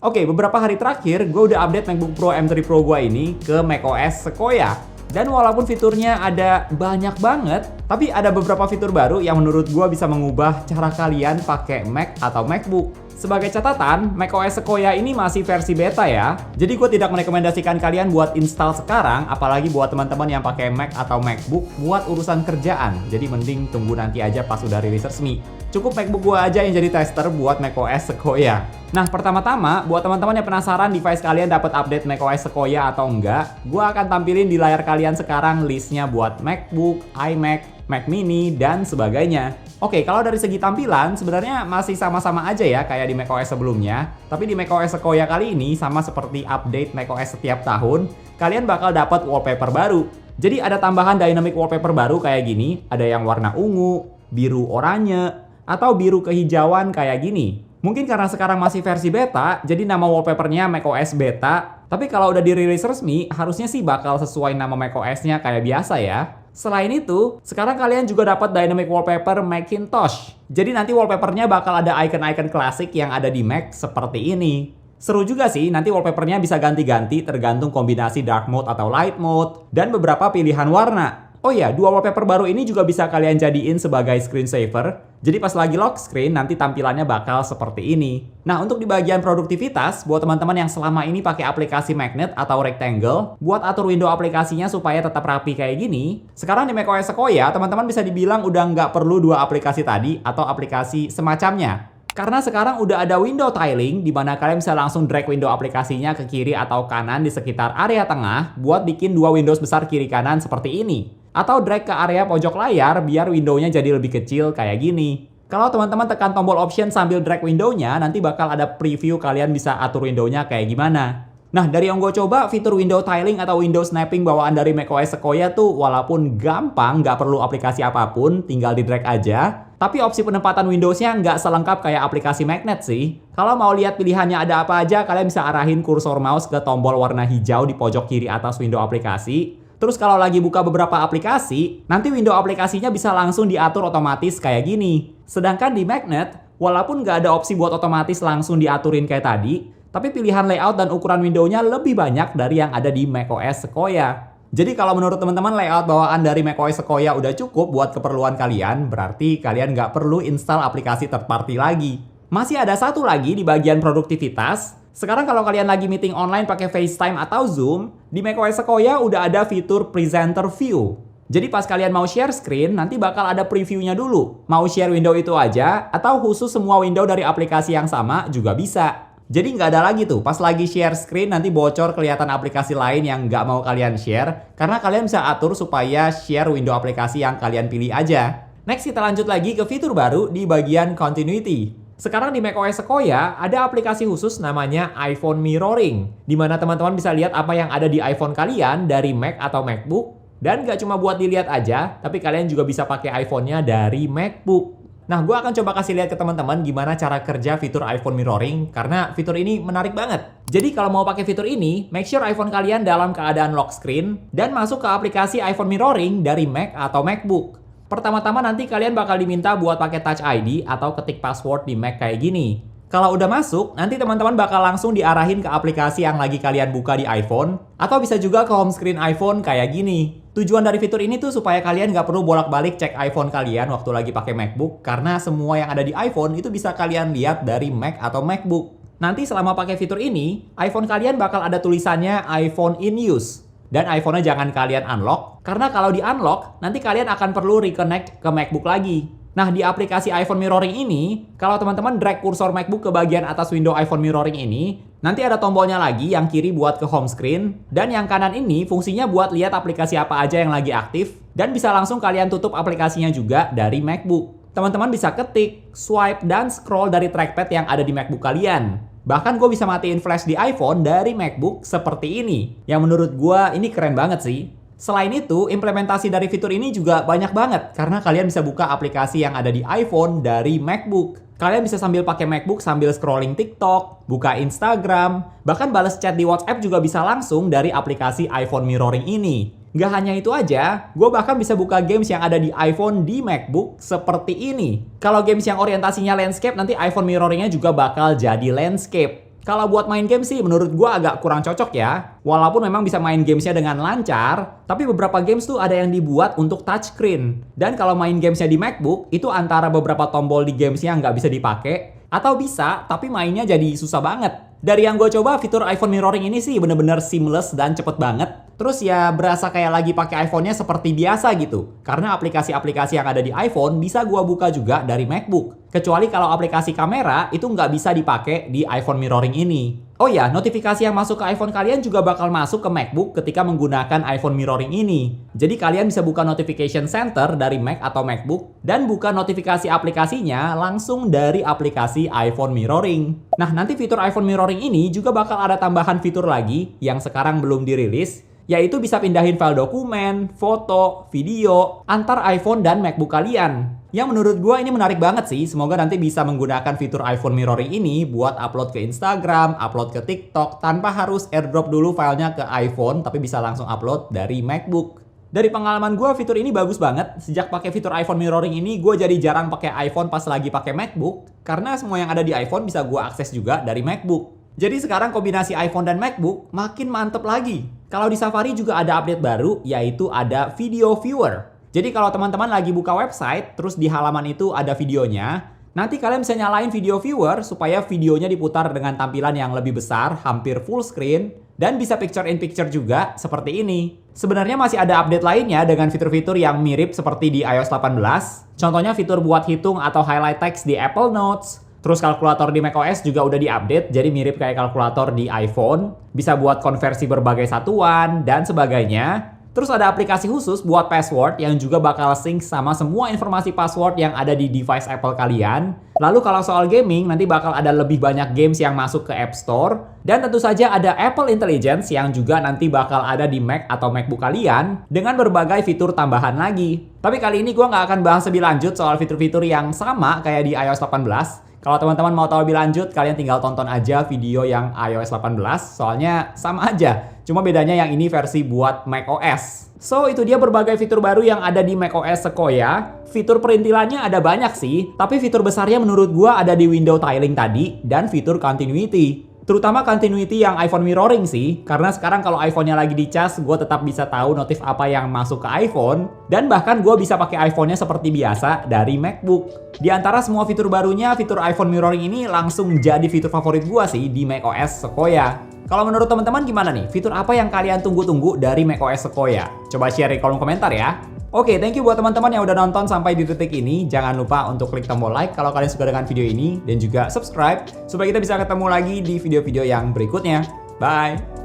Oke, beberapa hari terakhir gue udah update MacBook Pro M3 Pro gue ini ke macOS Sequoia. Dan walaupun fiturnya ada banyak banget, tapi ada beberapa fitur baru yang menurut gue bisa mengubah cara kalian pakai Mac atau MacBook. Sebagai catatan, macOS Sequoia ini masih versi beta ya. Jadi gue tidak merekomendasikan kalian buat install sekarang, apalagi buat teman-teman yang pakai Mac atau MacBook buat urusan kerjaan. Jadi mending tunggu nanti aja pas udah rilis resmi. Cukup MacBook gue aja yang jadi tester buat macOS Sequoia. Nah, pertama-tama, buat teman-teman yang penasaran device kalian dapat update macOS Sequoia atau enggak, gue akan tampilin di layar kalian sekarang listnya buat MacBook, iMac, Mac Mini, dan sebagainya. Oke, kalau dari segi tampilan, sebenarnya masih sama-sama aja ya kayak di macOS sebelumnya. Tapi di macOS Sequoia kali ini, sama seperti update macOS setiap tahun, kalian bakal dapat wallpaper baru. Jadi ada tambahan dynamic wallpaper baru kayak gini, ada yang warna ungu, biru oranye, atau biru kehijauan kayak gini. Mungkin karena sekarang masih versi beta, jadi nama wallpapernya macOS Beta. Tapi kalau udah dirilis resmi, harusnya sih bakal sesuai nama macOS-nya kayak biasa ya. Selain itu, sekarang kalian juga dapat dynamic wallpaper Macintosh. Jadi nanti wallpapernya bakal ada icon-icon klasik yang ada di Mac seperti ini. Seru juga sih, nanti wallpapernya bisa ganti-ganti tergantung kombinasi dark mode atau light mode, dan beberapa pilihan warna. Oh ya, dua wallpaper baru ini juga bisa kalian jadiin sebagai screensaver. Jadi pas lagi lock screen, nanti tampilannya bakal seperti ini. Nah, untuk di bagian produktivitas, buat teman-teman yang selama ini pakai aplikasi magnet atau rectangle, buat atur window aplikasinya supaya tetap rapi kayak gini, sekarang di macOS Sequoia, teman-teman bisa dibilang udah nggak perlu dua aplikasi tadi atau aplikasi semacamnya. Karena sekarang udah ada window tiling, di mana kalian bisa langsung drag window aplikasinya ke kiri atau kanan di sekitar area tengah, buat bikin dua windows besar kiri kanan seperti ini. Atau drag ke area pojok layar biar windownya jadi lebih kecil kayak gini. Kalau teman-teman tekan tombol option sambil drag windownya, nanti bakal ada preview kalian bisa atur windownya kayak gimana. Nah, dari yang gue coba, fitur window tiling atau window snapping bawaan dari macOS Sequoia tuh walaupun gampang, nggak perlu aplikasi apapun, tinggal di drag aja. Tapi opsi penempatan Windowsnya nggak selengkap kayak aplikasi magnet sih. Kalau mau lihat pilihannya ada apa aja, kalian bisa arahin kursor mouse ke tombol warna hijau di pojok kiri atas window aplikasi. Terus kalau lagi buka beberapa aplikasi, nanti window aplikasinya bisa langsung diatur otomatis kayak gini. Sedangkan di magnet, walaupun nggak ada opsi buat otomatis langsung diaturin kayak tadi, tapi pilihan layout dan ukuran windownya lebih banyak dari yang ada di macOS Sequoia. Jadi kalau menurut teman-teman layout bawaan dari macOS Sequoia udah cukup buat keperluan kalian, berarti kalian nggak perlu install aplikasi third party lagi. Masih ada satu lagi di bagian produktivitas. Sekarang kalau kalian lagi meeting online pakai FaceTime atau Zoom, di macOS Sequoia udah ada fitur Presenter View. Jadi pas kalian mau share screen, nanti bakal ada previewnya dulu. Mau share window itu aja, atau khusus semua window dari aplikasi yang sama juga bisa. Jadi nggak ada lagi tuh, pas lagi share screen nanti bocor kelihatan aplikasi lain yang nggak mau kalian share, karena kalian bisa atur supaya share window aplikasi yang kalian pilih aja. Next kita lanjut lagi ke fitur baru di bagian Continuity. Sekarang di macOS Sequoia ada aplikasi khusus namanya iPhone Mirroring, di mana teman-teman bisa lihat apa yang ada di iPhone kalian dari Mac atau MacBook, dan nggak cuma buat dilihat aja, tapi kalian juga bisa pakai iPhone-nya dari MacBook. Nah, gue akan coba kasih lihat ke teman-teman gimana cara kerja fitur iPhone Mirroring, karena fitur ini menarik banget. Jadi kalau mau pakai fitur ini, make sure iPhone kalian dalam keadaan lock screen, dan masuk ke aplikasi iPhone Mirroring dari Mac atau MacBook. Pertama-tama nanti kalian bakal diminta buat pakai Touch ID atau ketik password di Mac kayak gini. Kalau udah masuk, nanti teman-teman bakal langsung diarahin ke aplikasi yang lagi kalian buka di iPhone, atau bisa juga ke home screen iPhone kayak gini. Tujuan dari fitur ini tuh supaya kalian nggak perlu bolak-balik cek iPhone kalian waktu lagi pakai MacBook, karena semua yang ada di iPhone itu bisa kalian lihat dari Mac atau MacBook. Nanti selama pakai fitur ini, iPhone kalian bakal ada tulisannya iPhone in use. Dan iPhone-nya jangan kalian unlock, karena kalau di-unlock, nanti kalian akan perlu reconnect ke MacBook lagi. Nah, di aplikasi iPhone Mirroring ini, kalau teman-teman drag kursor MacBook ke bagian atas window iPhone Mirroring ini, nanti ada tombolnya lagi yang kiri buat ke home screen, dan yang kanan ini fungsinya buat lihat aplikasi apa aja yang lagi aktif, dan bisa langsung kalian tutup aplikasinya juga dari MacBook. Teman-teman bisa ketik, swipe, dan scroll dari trackpad yang ada di MacBook kalian. Bahkan gue bisa matiin flash di iPhone dari MacBook seperti ini. Yang menurut gue ini keren banget sih. Selain itu, implementasi dari fitur ini juga banyak banget karena kalian bisa buka aplikasi yang ada di iPhone dari MacBook. Kalian bisa sambil pakai MacBook sambil scrolling TikTok, buka Instagram, bahkan balas chat di WhatsApp juga bisa langsung dari aplikasi iPhone Mirroring ini. Gak hanya itu aja, gue bahkan bisa buka games yang ada di iPhone di MacBook seperti ini. Kalau games yang orientasinya landscape, nanti iPhone Mirroring-nya juga bakal jadi landscape. Kalau buat main game sih menurut gua agak kurang cocok ya. Walaupun memang bisa main gamesnya dengan lancar, tapi beberapa games tuh ada yang dibuat untuk touchscreen. Dan kalau main gamesnya di MacBook, itu antara beberapa tombol di gamesnya nggak bisa dipakai, atau bisa, tapi mainnya jadi susah banget. Dari yang gue coba, fitur iPhone mirroring ini sih bener-bener seamless dan cepet banget. Terus ya berasa kayak lagi pakai iPhone-nya seperti biasa gitu. Karena aplikasi-aplikasi yang ada di iPhone bisa gue buka juga dari MacBook. Kecuali kalau aplikasi kamera itu nggak bisa dipakai di iPhone mirroring ini. Oh ya, notifikasi yang masuk ke iPhone kalian juga bakal masuk ke MacBook ketika menggunakan iPhone mirroring ini. Jadi kalian bisa buka notification center dari Mac atau MacBook dan buka notifikasi aplikasinya langsung dari aplikasi iPhone mirroring. Nah, nanti fitur iPhone mirroring ini juga bakal ada tambahan fitur lagi yang sekarang belum dirilis, yaitu bisa pindahin file dokumen, foto, video antar iPhone dan MacBook kalian. Yang menurut gue ini menarik banget sih, semoga nanti bisa menggunakan fitur iPhone mirroring ini buat upload ke Instagram, upload ke TikTok, tanpa harus airdrop dulu filenya ke iPhone, tapi bisa langsung upload dari MacBook. Dari pengalaman gue, fitur ini bagus banget. Sejak pakai fitur iPhone mirroring ini, gue jadi jarang pakai iPhone pas lagi pakai MacBook, karena semua yang ada di iPhone bisa gue akses juga dari MacBook. Jadi sekarang kombinasi iPhone dan MacBook makin mantep lagi. Kalau di Safari juga ada update baru, yaitu ada Video Viewer. Jadi kalau teman-teman lagi buka website, terus di halaman itu ada videonya, nanti kalian bisa nyalain Video Viewer supaya videonya diputar dengan tampilan yang lebih besar, hampir full screen, dan bisa picture in picture juga seperti ini. Sebenarnya masih ada update lainnya dengan fitur-fitur yang mirip seperti di iOS 18. Contohnya fitur buat hitung atau highlight text di Apple Notes. Terus kalkulator di macOS juga udah diupdate, jadi mirip kayak kalkulator di iPhone. Bisa buat konversi berbagai satuan, dan sebagainya. Terus ada aplikasi khusus buat password yang juga bakal sync sama semua informasi password yang ada di device Apple kalian. Lalu kalau soal gaming, nanti bakal ada lebih banyak games yang masuk ke App Store. Dan tentu saja ada Apple Intelligence yang juga nanti bakal ada di Mac atau MacBook kalian dengan berbagai fitur tambahan lagi. Tapi kali ini gue nggak akan bahas lebih lanjut soal fitur-fitur yang sama kayak di iOS 18. Kalau teman-teman mau tahu lebih lanjut, kalian tinggal tonton aja video yang iOS 18, soalnya sama aja. Cuma bedanya yang ini versi buat macOS. So, itu dia berbagai fitur baru yang ada di macOS Sequoia. Fitur perintilannya ada banyak sih, tapi fitur besarnya menurut gua ada di window tiling tadi dan fitur continuity. Terutama continuity yang iPhone mirroring sih, karena sekarang kalau iPhone-nya lagi dicas, gue tetap bisa tahu notif apa yang masuk ke iPhone, dan bahkan gue bisa pakai iPhone-nya seperti biasa dari MacBook. Di antara semua fitur barunya, fitur iPhone mirroring ini langsung jadi fitur favorit gue sih di macOS Sequoia. Kalau menurut teman-teman gimana nih? Fitur apa yang kalian tunggu-tunggu dari macOS Sequoia? Coba share di kolom komentar ya. Oke, thank you buat teman-teman yang udah nonton sampai di titik ini. Jangan lupa untuk klik tombol like kalau kalian suka dengan video ini. Dan juga subscribe supaya kita bisa ketemu lagi di video-video yang berikutnya. Bye!